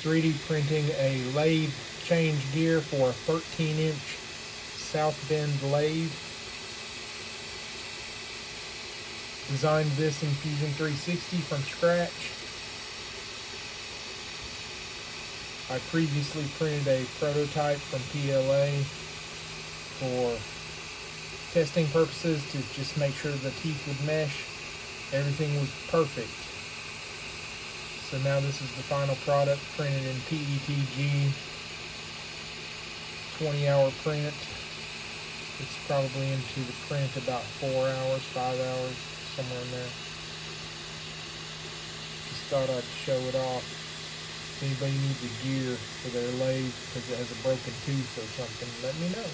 3D printing a lathe change gear for a 13-inch Southbend lathe. Designed this in Fusion 360 from scratch. I previously printed a prototype from PLA for testing purposes to just make sure the teeth would mesh. Everything was perfect. So now this is the final product, printed in PETG, 20-hour print. It's probably into the print about 4 hours, 5 hours, somewhere in there. Just thought I'd show it off. If anybody needs a gear for their lathe because it has a broken tooth or something, let me know.